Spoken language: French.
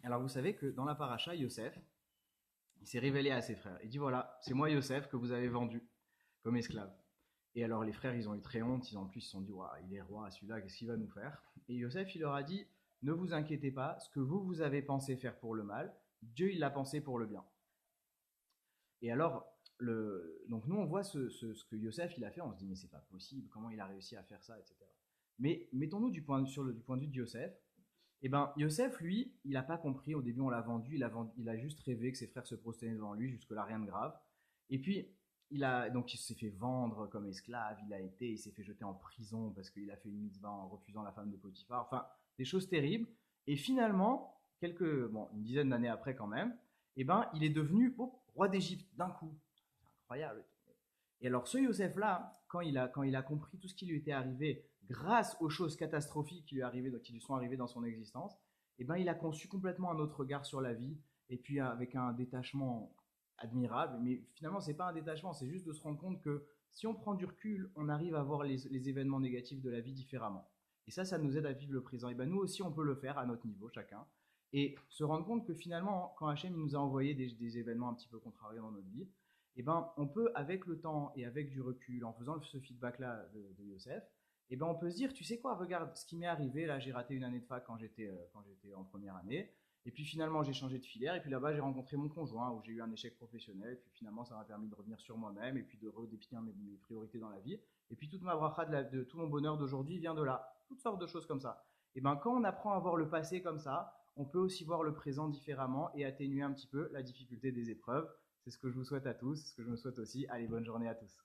Alors vous savez que dans la paracha, Yosef, il s'est révélé à ses frères. Il dit voilà, c'est moi Yosef que vous avez vendu comme esclave. Et alors les frères, ils ont eu très honte, en plus ils se sont dit ouah, il est roi, celui-là, qu'est-ce qu'il va nous faire? Et Yosef, il leur a dit ne vous inquiétez pas, ce que vous avez pensé faire pour le mal, Dieu, il l'a pensé pour le bien. Et alors, donc nous, on voit ce que Yosef, il a fait, on se dit mais c'est pas possible, comment il a réussi à faire ça, etc. Mais mettons-nous du point de vue de Yosef. Eh ben, Yosef, lui, il n'a pas compris. Au début, on l'a vendu, il a juste rêvé que ses frères se prosternaient devant lui, jusque-là, rien de grave. Et puis, donc il s'est fait vendre comme esclave, il s'est fait jeter en prison parce qu'il a fait une mitzvah en refusant la femme de Potiphar. Enfin, des choses terribles. Et finalement, une dizaine d'années après quand même, eh ben, il est devenu roi d'Égypte d'un coup. C'est incroyable. Et alors ce Yosef-là, quand il a compris tout ce qui lui était arrivé grâce aux choses catastrophiques qui lui sont arrivées dans son existence, eh ben, il a conçu complètement un autre regard sur la vie, et puis avec un détachement admirable. Mais finalement, c'est pas un détachement, c'est juste de se rendre compte que si on prend du recul, on arrive à voir les événements négatifs de la vie différemment. Et ça nous aide à vivre le présent. Et ben nous aussi, on peut le faire à notre niveau, chacun. Et se rendre compte que finalement, quand Hachem nous a envoyé des événements un petit peu contrariés dans notre vie, eh ben, on peut, avec le temps et avec du recul, en faisant ce feedback-là de Youssef, eh ben, on peut se dire, tu sais quoi, regarde ce qui m'est arrivé, là j'ai raté une année de fac quand j'étais en première année, et puis finalement j'ai changé de filière, et puis là-bas j'ai rencontré mon conjoint, où j'ai eu un échec professionnel, et puis finalement ça m'a permis de revenir sur moi-même, et puis de redéfinir mes priorités dans la vie, et puis toute ma bracha, de tout mon bonheur d'aujourd'hui vient de là, toutes sortes de choses comme ça. Et ben quand on apprend à voir le passé comme ça, on peut aussi voir le présent différemment et atténuer un petit peu la difficulté des épreuves. C'est ce que je vous souhaite à tous, ce que je me souhaite aussi. Allez, bonne journée à tous.